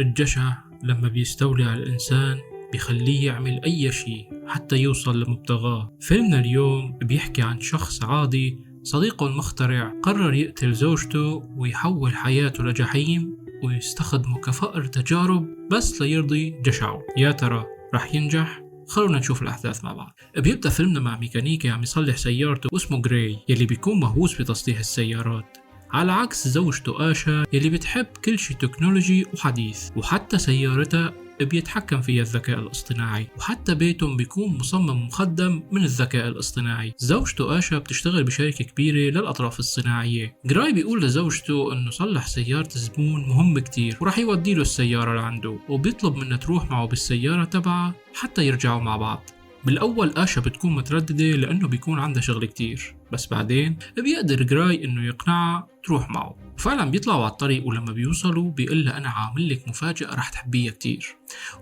الجشع لما بيستولي على الإنسان بيخليه يعمل أي شيء حتى يوصل لمبتغاه. فيلمنا اليوم بيحكي عن شخص عادي، صديقه المخترع قرر يقتل زوجته ويحول حياته لجحيم ويستخدمه كفأر تجارب بس ليرضي جشعه. يا ترى رح ينجح؟ خلونا نشوف الأحداث مع بعض. بيبدأ فيلمنا مع ميكانيكي عم يصلح سيارته واسمه جراي يلي بيكون مهووس بتصليح السيارات، على عكس زوجته آشا يلي بتحب كل شي تكنولوجي وحديث، وحتى سيارتها بيتحكم فيها الذكاء الاصطناعي، وحتى بيتهم بيكون مصمم مخدم من الذكاء الاصطناعي. زوجته آشا بتشتغل بشركة كبيرة للأطراف الصناعية. جراي بيقول لزوجته انه صلح سيارة زبون مهم كتير ورح يوديله السيارة لعنده، وبيطلب منها تروح معه بالسيارة تبعه حتى يرجعوا مع بعض. بالأول آشا بتكون مترددة لأنه بيكون عندها شغل كتير، بس بعدين بيقدر جراي إنه يقنعها تروح معه، وفعلا بيطلعوا على الطريق. ولما بيوصلوا بيقول لها أنا عامل لك مفاجأة رح تحبيها كتير،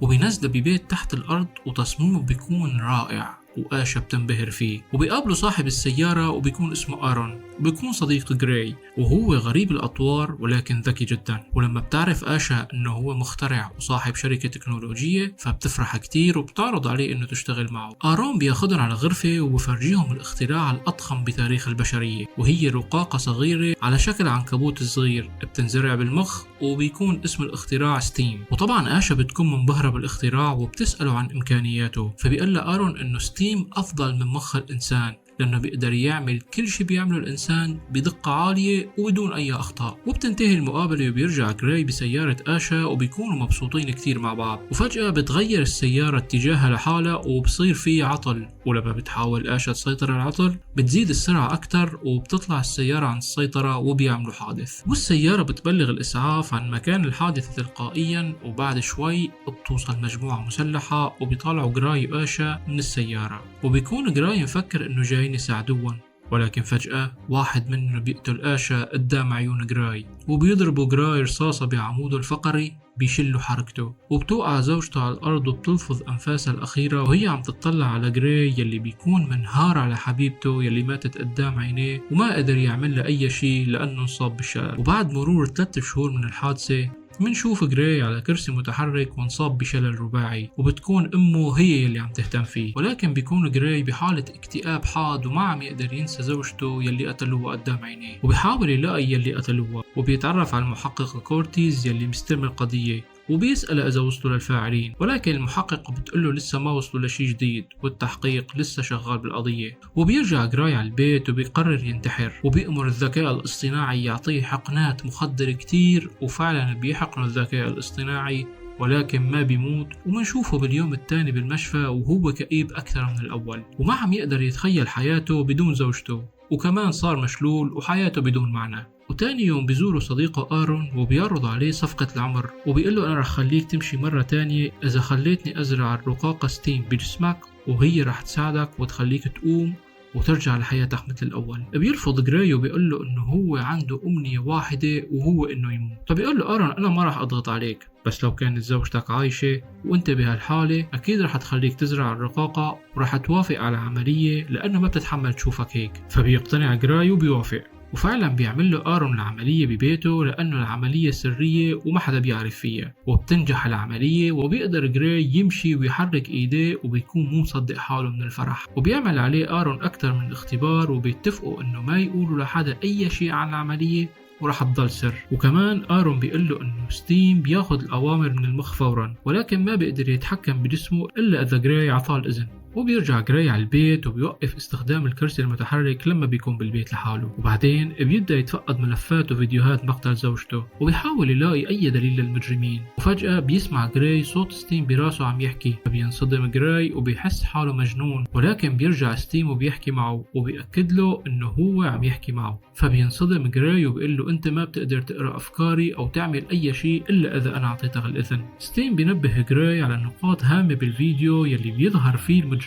وبينزل ببيت تحت الأرض وتصميمه بيكون رائع وآشا بتنبهر فيه. وبيقابلوا صاحب السيارة وبيكون اسمه آرون، بيكون صديق جراي وهو غريب الأطوار ولكن ذكي جدا. ولما بتعرف آشا انه هو مخترع وصاحب شركة تكنولوجية فبتفرح كتير وبتعرض عليه انه تشتغل معه. آرون بياخدهم على غرفة وبفرجيهم الاختراع الأضخم بتاريخ البشرية، وهي رقاقة صغيرة على شكل عنكبوت صغير بتنزرع بالمخ، وبيكون اسم الاختراع ستيم. وطبعا آشا بتكون منبهرة بالاختراع وبتسأله عن إمكانياته، فبيقول له آرون انه ستيم أفضل من مخ الإنسان لأنه بيقدر يعمل كل شي بيعمله الإنسان بدقة عالية وبدون أي أخطاء. وبتنتهي المقابلة وبيرجع جراي بسيارة آشا وبيكونوا مبسوطين كتير مع بعض. وفجأة بتغير السيارة اتجاهها لحالها وبصير فيه عطل، ولما بتحاول آشا تسيطر على العطل بتزيد السرعة أكتر وبتطلع السيارة عن السيطرة وبيعملوا حادث. والسيارة بتبلغ الإسعاف عن مكان الحادث تلقائيا، وبعد شوي بتوصل مجموعة مسلحة وبيطالعوا جراي وآشا من السيارة. وبيكون جراي مفكر إنه جايين يساعدوهم، ولكن فجأة واحد منهم بيقتل آشا قدام عيون جراي، وبيضربوا جراي رصاصة بعموده الفقري بيشلوا حركته. وبتوقع زوجته على الأرض وبتلفظ أنفاسها الأخيرة وهي عم تطلع على جراي يلي بيكون منهار على حبيبته يلي ماتت قدام عينيه وما قدر يعمل لها أي شيء لأنه انصاب بالشلل. وبعد مرور 3 شهور من الحادثة منشوف جراي على كرسي متحرك وانصاب بشلل رباعي، وبتكون امه هي يلي عم تهتم فيه. ولكن بيكون جراي بحالة اكتئاب حاد وما عم يقدر ينسى زوجته يلي قتلوها قدام عينيه، وبيحاول يلاقي يلي قتلوها. وبيتعرف على المحقق كورتيز يلي مستلم القضية وبيسأله إذا وصلوا للفاعلين، ولكن المحقق بتقوله لسه ما وصلوا لشي جديد والتحقيق لسه شغال بالقضية. وبيرجع جراي على البيت وبيقرر ينتحر، وبيأمر الذكاء الاصطناعي يعطيه حقنات مخدر كتير، وفعلا بيحقن الذكاء الاصطناعي ولكن ما بيموت. ومنشوفه باليوم الثاني بالمشفى وهو كئيب أكثر من الأول وما عم يقدر يتخيل حياته بدون زوجته، وكمان صار مشلول وحياته بدون معنى. وتاني يوم بيزوره صديقه آرون وبيعرض عليه صفقة العمر، وبيقول له أنا رح خليك تمشي مرة تانية إذا خليتني أزرع الرقاقة ستيم بجسمك، وهي رح تساعدك وتخليك تقوم وترجع لحياتك مثل الأول. بيرفض جراي وبيقول له إنه هو عنده أمنية واحدة وهو إنه يموت. فبيقول له آرون أنا ما رح أضغط عليك، بس لو كانت زوجتك عايشة وانت بهالحالة أكيد رح تخليك تزرع الرقاقة ورح توافق على عملية لأنه ما بتتحمل تشوفك هيك. فبيقتنع جراي وبيوافق، وفعلا بيعمل له آرون العملية ببيته لأنه العملية سرية وما حدا بيعرف فيها. وبتنجح العملية وبيقدر جراي يمشي ويحرك ايديه وبيكون مو مصدق حاله من الفرح. وبيعمل عليه آرون أكتر من اختبار وبيتفقوا انه ما يقولوا لحدا اي شيء عن العملية ورح تضل سر. وكمان آرون بيقول له انه ستيم بياخد الأوامر من المخ فورا، ولكن ما بيقدر يتحكم بجسمه إلا إذا جراي عطاه الإذن. وبيرجع جراي على البيت وبيوقف استخدام الكرسي المتحرك لما بيكون بالبيت لحاله، وبعدين بيبدأ يتفقد ملفات وفيديوهات مقتل زوجته وبيحاول يلاقي أي دليل للمجرمين. وفجأة بيسمع جراي صوت ستيم براسه عم يحكي، فبينصدم جراي وبيحس حاله مجنون، ولكن بيرجع ستيم وبيحكي معه وبيأكد له إنه هو عم يحكي معه. فبينصدم جراي وبيقول له أنت ما بتقدر تقرأ أفكاري أو تعمل أي شيء إلا إذا أنا أعطيتك الإذن. ستيم بينبه جراي على نقاط هامة بالفيديو يلي بيظهر فيه المجرمين،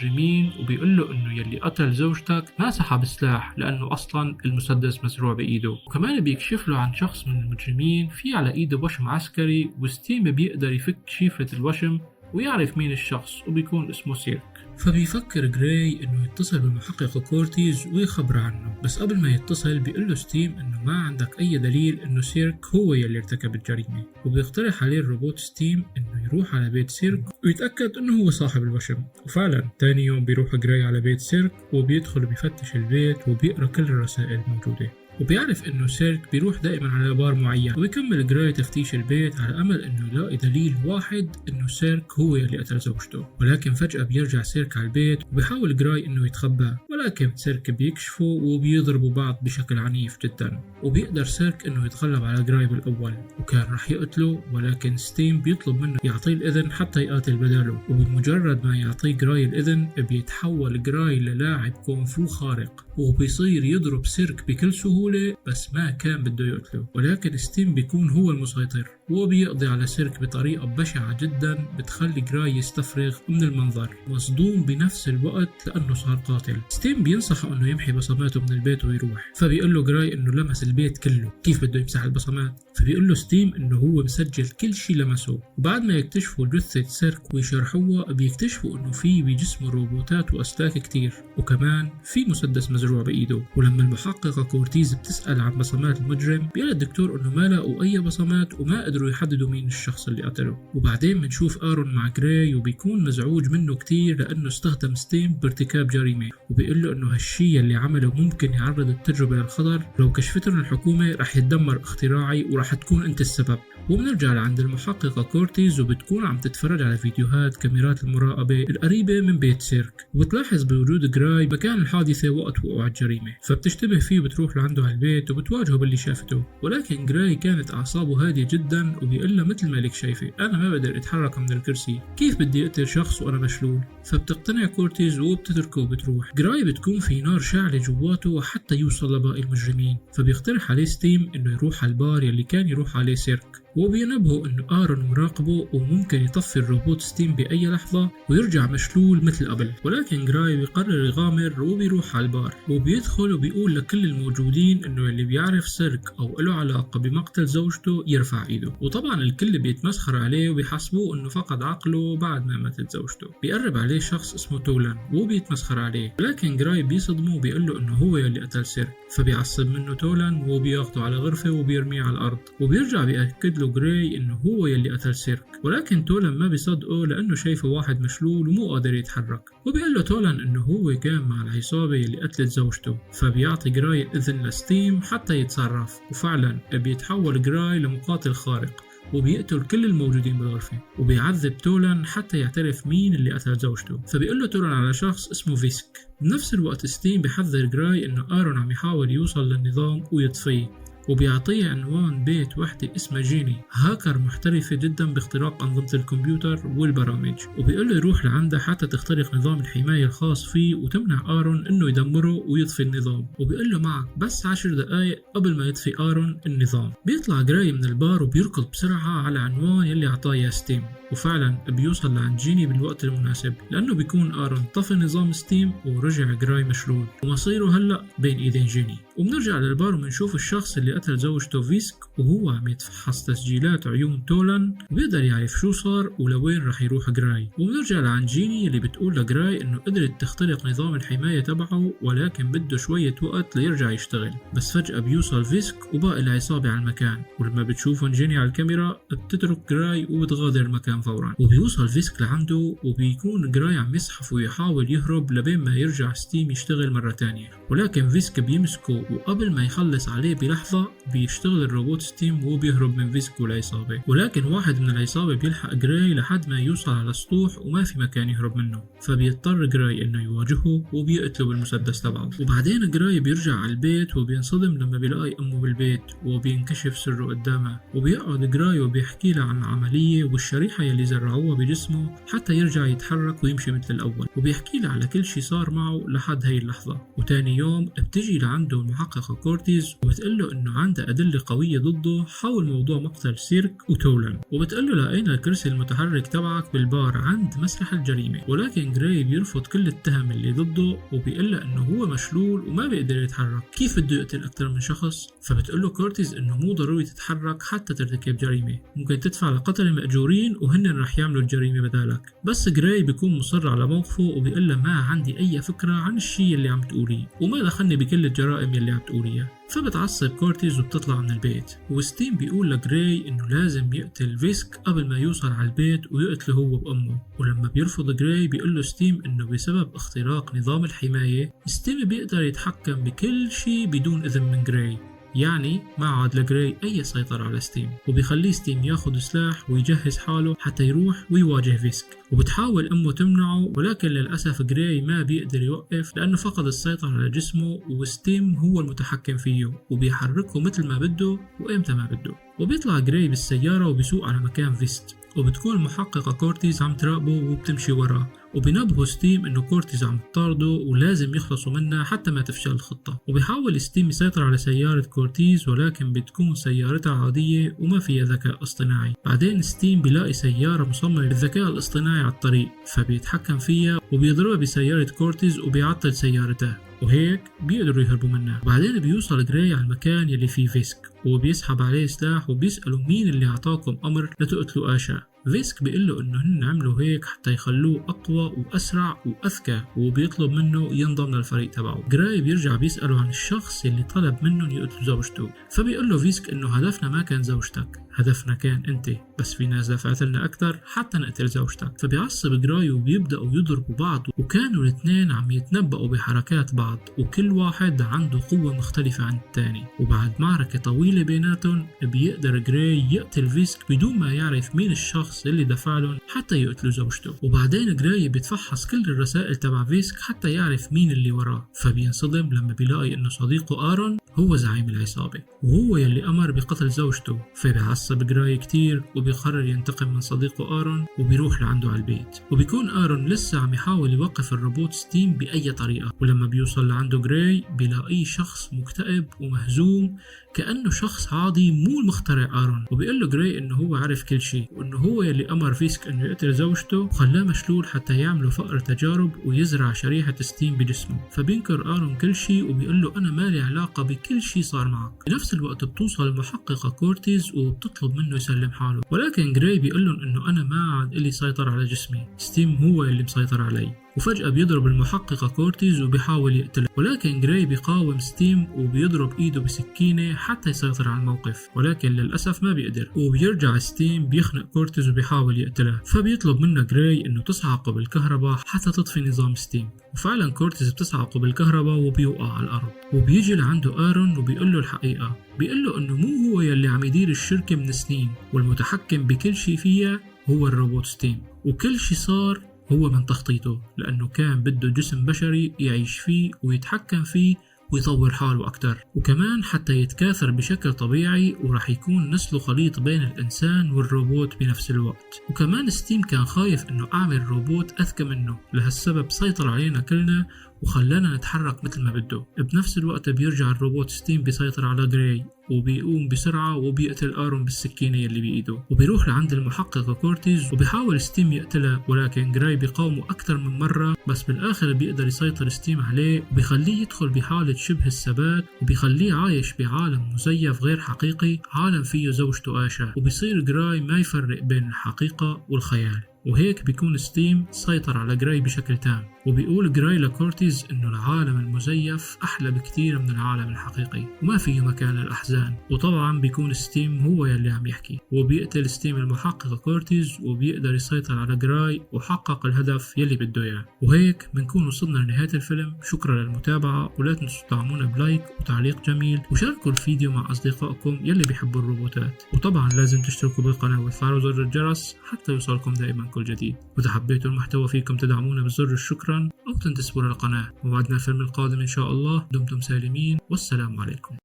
وبيقول له انه يلي قتل زوجتك ما سحب سلاح لانه اصلا المسدس مزروع بايده. وكمان بيكشف له عن شخص من المجرمين في على ايده وشم عسكري، وستيم بيقدر يفك شفرة الوشم ويعرف مين الشخص وبيكون اسمه سيرك. فبيفكر جراي انه يتصل بالمحقق كورتيز ويخبر عنه، بس قبل ما يتصل بيقول له ستيم انه ما عندك اي دليل انه سيرك هو يلي ارتكب الجريمة، وبيقترح عليه الروبوت ستيم انه يروح على بيت سيرك ويتأكد انه هو صاحب الوشم. وفعلا تاني يوم بيروح جراي على بيت سيرك وبيدخل وبيفتش البيت وبيقرأ كل الرسائل الموجودة، وبيعرف انه سيرك بيروح دائما على بار معين. ويكمل جراي تفتيش البيت على امل انه يلاقي دليل واحد انه سيرك هو اللي قتل زوجته، ولكن فجأة بيرجع سيرك على البيت وبيحاول جراي انه يتخبى، ولكن سيرك بيكشفه وبيضربوا بعض بشكل عنيف جدا. وبيقدر سيرك انه يتغلب على جراي بالاول وكان راح يقتله، ولكن ستيم بيطلب منه يعطيه الاذن حتى يقاتل بداله، وبمجرد ما يعطيه جراي الاذن بيتحول جراي للاعب كونفو خارق وبيصير يضرب سيرك بكل سهولة، بس ما كان بده يقتله. ولكن ستيم بيكون هو المسيطر وبيقضي على سيرك بطريقة بشعة جدا بتخلي جراي يستفرغ من المنظر، مصدوم بنفس الوقت لأنه صار قاتل. ستيم بينصحه أنه يمحي بصماته من البيت ويروح، فبيقول له جراي أنه لمس البيت كله، كيف بده يمسح البصمات؟ فبيقول له ستيم أنه هو مسجل كل شي لمسه. وبعد ما يكتشفوا جثة سيرك ويشرحوها بيكتشفوا أنه في بجسمه روبوتات وأسلاك كتير، وكمان في مسدس مزروع بإيده. ولما المحققة كورتيز بتسأل عن بصمات المجرم بيقول الدكتور أنه ما لقوا أي بصمات وما قدروا يحددوا مين الشخص اللي قتله. وبعدين بنشوف آرون مع جراي وبيكون مزعوج منه كتير لأنه استخدم ستيم بارتكاب جريمة، وبيقول له أنه هالشي اللي عمله ممكن يعرض التجربة للخطر، لو كشفتنا الحكومة رح يتدمر اختراعي ورح تكون أنت السبب. وبنرجع لعند المحققة كورتيز وبتكون عم تتفرج على فيديوهات كاميرات المراقبة القريبة من بيت سيرك، وبتلاحظ بوجود جراي مكان الحادثة وقت وقوع الجريمة، فبتشتبه فيه وبتروح لعنده على البيت وبتواجهه باللي شافته. ولكن جراي كانت أعصابه هادية جدا وبيقول له مثل ما لك شايفة أنا ما بقدر أتحرك من الكرسي، كيف بدي أقتل شخص وأنا مشلول؟ فبتقتنع كورتيز وبتتركه وبتروح. جراي بتكون في نار شاعلة جواته حتى يوصل لباقي المجرمين، فبيقترح عليه ستيم إنه يروح على البار يلي كان يروح عليه سيرك، وبينبهوا انه آرون مراقبه وممكن يطفي الروبوت ستيم بأي لحظة ويرجع مشلول مثل قبل. ولكن جراي بيقرر يغامر وبيروح على البار وبيدخل وبيقول لكل الموجودين انه اللي بيعرف سيرك او له علاقة بمقتل زوجته يرفع ايده. وطبعا الكل بيتمسخر عليه وبيحسبوه انه فقد عقله بعد ما ماتت زوجته. بيقرب عليه شخص اسمه تولان وبيتمسخر عليه، لكن جراي بيصدمه وبيقول له انه هو اللي قتل سيرك، فبيعصب منه تولان وبياخده على غرفة وبيرميه على الارض، وبيرجع بيأكد له جراي انه هو يلي قتل سيرك. ولكن تولان ما بيصدقه لانه شايفه واحد مشلول ومو قادر يتحرك، وبيقول له تولان انه هو كان مع العصابة يلي قتلت زوجته، فبيعطي جراي الاذن لستيم حتى يتصرف. وفعلا بيتحول جراي لمقاتل خارق وبيقتل كل الموجودين بالغرفة، وبيعذب تولان حتى يعترف مين اللي قتل زوجته. فبيقول له تولان على شخص اسمه فيسك. بنفس الوقت ستيم بيحذر جراي انه آرون عم يحاول يوصل للنظام ويطفيه، وبيعطيه عنوان بيت وحدة اسمها جيني، هاكر محترفة جدا باختراق أنظمة الكمبيوتر والبرامج، وبيقول له يروح لعنده حتى تخترق نظام الحماية الخاص فيه وتمنع آرون إنه يدمره ويطفي النظام. وبيقول له معك بس 10 دقايق قبل ما يطفي آرون النظام. بيطلع جراي من البار وبيركض بسرعة على عنوان يلي عطاه يا ستيم، وفعلا بيوصل لعند جيني بالوقت المناسب لأنه بيكون آرون طفي نظام ستيم ورجع جراي مشلول، ومصيره هلأ بين إيدين جيني. وبنرجع للبار وبنشوف الشخص اللي قتل زوجته فيسك وهو عم يتفحص تسجيلات عيون تولان وبيقدر يعرف شو صار ولوين رح يروح جراي. وبنرجع لعند جيني اللي بتقول لجراي انه قدرت تخترق نظام الحماية تبعه ولكن بده شوية وقت ليرجع يشتغل. بس فجأة بيوصل فيسك وباقي العصابة على المكان، ولما بتشوفهم جيني على الكاميرا بتترك جراي وبتغادر المكان فورا. وبيوصل فيسك لعنده وبيكون جراي عم يزحف ويحاول يهرب لبين ما يرجع ستيم يشتغل مرة تانية، ولكن فيسك بيمسكه وقبل ما يخلص عليه بلحظة بيشتغل الروبوت ستيم وبيهرب من فيسك والعصابة. ولكن واحد من العصابة بيلحق جراي لحد ما يوصل على السطوح وما في مكان يهرب منه، فبيضطر جراي انه يواجهه وبيقتله بالمسدس تبعه. وبعدين جراي بيرجع على البيت وبينصدم لما بيلاقي امه بالبيت وبينكشف سره قدامها، وبيقعد جراي وبيحكي له عن عملية والشريحة يلي زرعوها بجسمه حتى يرجع يتحرك ويمشي مثل الاول، وبيحكي له على كل شي صار معه لحد هاي اللحظة. وتاني يوم بتجي لعنده المحققة كورتيز وبتقول له انه إنه عنده أدلة قوية ضده حول موضوع مقتل سيرك وتولن، وبتقله لقينا الكرسي المتحرك تبعك بالبار عند مسرح الجريمة. ولكن جراي بيرفض كل التهم اللي ضده وبيقله إنه هو مشلول وما بيقدر يتحرك، كيف بده يقتل أكثر من شخص؟ فبتقله كورتيز إنه مو ضروري تتحرك حتى ترتكب جريمة، ممكن تدفع لقتلة مأجورين وهن رح يعملوا الجريمة بدالك. بس جراي بيكون مصر على موقفه وبيقله ما عندي أي فكرة عن الشيء اللي عم تقوليه وما دخلني بكل الجرائم اللي عم تقوليها. فبتعصب كورتيز وبتطلع من البيت، وستيم بيقول لجراي انه لازم يقتل فيسك قبل ما يوصل على البيت ويقتله هو بأمه. ولما بيرفض جراي بيقول له ستيم انه بسبب اختراق نظام الحماية ستيم بيقدر يتحكم بكل شيء بدون اذن من جراي، يعني ما عاد لجراي أي سيطرة على ستيم، وبيخليه ستيم ياخد سلاح ويجهز حاله حتى يروح ويواجه فيسك. وبتحاول أمه تمنعه ولكن للأسف جراي ما بيقدر يوقف لأنه فقد السيطرة على جسمه وستيم هو المتحكم فيه وبيحركه مثل ما بده وإمتى ما بده. وبيطلع جراي بالسيارة وبيسوق على مكان فيست، وبتكون المحققة كورتيز عم تراقبه وبتمشي وراه، وبينبهوا ستيم انه كورتيز عم تطارده ولازم يخلصوا منها حتى ما تفشل الخطة. وبيحاول ستيم يسيطر على سيارة كورتيز ولكن بتكون سيارتها عادية وما فيها ذكاء اصطناعي. بعدين ستيم بيلاقي سيارة مصممة بالذكاء الاصطناعي على الطريق فبيتحكم فيها وبيضربها بسيارة كورتيز وبيعطل سيارتها، وهيك بيقدروا يهربوا منها. بعدين بيوصل جراي على المكان يلي فيه فيسك وبيسحب عليه سلاح وبيسأله مين اللي أعطاكم أمر لتقتلوا آشا. فيسك بيقله إنه هن عملوا هيك حتى يخلوه أقوى وأسرع وأذكى، وبيطلب منه ينضم للفريق تبعه. جراي بيرجع بيسأله عن الشخص اللي طلب منهم يقتلوا زوجته، فبيقله فيسك إنه هدفنا ما كان زوجتك، هدفنا كان أنت، بس في ناس دفعت لنا أكثر حتى نقتل زوجتك. فبيعصب جراي وبيبدأوا يضربوا بعض، وكانوا الاثنين عم يتنبأوا بحركات بعض وكل واحد عنده قوة مختلفة عن الثاني. وبعد معركة طويلة بيناتهم بيقدر جراي يقتل فيسك بدون ما يعرف مين الشخص اللي دفع لهم حتى يقتلوا زوجته. وبعدين جراي بيتفحص كل الرسائل تبع فيسك حتى يعرف مين اللي وراه، فبينصدم لما بيلاقي انه صديقه آرون هو زعيم العصابة وهو يلي أمر بقتل زوجته. فبيعصب جراي كتير وبيقرر ينتقم من صديقه آرون وبيروح لعنده على البيت. وبيكون آرون لسه عم يحاول يوقف الروبوت ستيم بأي طريقة، ولما بيوصل لعنده جراي بيلاقيه شخص مكتئب ومهزوم كأنه شخص عادي مو المخترع آرون. وبيقول له جراي انه هو عارف كل شيء وانه هو يلي امر فيسك انه يقتل زوجته وخلاه مشلول حتى يعملوا فقر تجارب ويزرع شريحة ستيم بجسمه. فبينكر آرون كل شيء وبيقول له انا مالي علاقة بكل شيء صار معك. بنفس الوقت بتوصل المحققة كورتيز وبتطلب منه يسلم حاله، ولكن جراي بيقول لهم انه انا ما عاد لي سيطر على جسمي، ستيم هو اللي مسيطر علي. وفجأة بيضرب المحققة كورتيز وبيحاول يقتله، ولكن جراي بيقاوم ستيم وبيضرب ايده بسكينة حتى يسيطر على الموقف، ولكن للأسف ما بيقدر. وبيرجع ستيم بيخنق كورتيز وبيحاول يقتله، فبيطلب منه جراي انه تصعقه بالكهرباء حتى تطفي نظام ستيم. وفعلا كورتيز بتصعقه بالكهرباء وبيوقع على الأرض. وبيجي لعنده آرون وبيقول له الحقيقة، بيقول له انه مو هو يلي عم يدير الشركة من سنين والمتحكم بكل شيء فيها هو الروبوت ستيم، وكل شيء صار هو من تخطيطه لأنه كان بده جسم بشري يعيش فيه ويتحكم فيه ويطور حاله أكتر، وكمان حتى يتكاثر بشكل طبيعي وراح يكون نسله خليط بين الإنسان والروبوت بنفس الوقت. وكمان ستيم كان خايف إنه أعمل روبوت أذكى منه، لهالسبب سيطر علينا كلنا وخلانا نتحرك مثل ما بده. بنفس الوقت بيرجع الروبوت ستيم بيسيطر على جراي وبيقوم بسرعة وبيقتل آرون بالسكينة اللي بإيده، وبيروح لعند المحققة كورتيز وبيحاول ستيم يقتلها، ولكن جراي بيقاومه أكتر من مرة، بس بالآخر بيقدر يسيطر ستيم عليه وبيخليه يدخل بحالة شبه الثبات وبيخليه عايش بعالم مزيف غير حقيقي، عالم فيه زوجته آشا. وبيصير جراي ما يفرق بين الحقيقة والخيال، وهيك بيكون ستيم سيطر على جراي بشكل تام. وبيقول جراي لكورتيز انه العالم المزيف احلى بكتير من العالم الحقيقي وما فيه مكان للاحزان. وطبعا بيكون ستيم هو يلي عم يحكي، وبيقتل ستيم المحققة كورتيز وبيقدر يسيطر على جراي وحقق الهدف يلي بده اياه. وهيك بنكون وصلنا لنهاية الفيلم. شكرا للمتابعة، ولا تنسوا تدعمونا بلايك وتعليق جميل وشاركوا الفيديو مع اصدقائكم يلي بيحبوا الروبوتات، وطبعا لازم تشتركوا بالقناة وتفعلوا زر الجرس حتى يوصلكم دائما كل جديد. وإذا حبيتوا المحتوى فيكم تدعمونا بزر الشكرا أو تنتسبوا للقناة. موعدنا الفيلم القادم إن شاء الله. دمتم سالمين والسلام عليكم.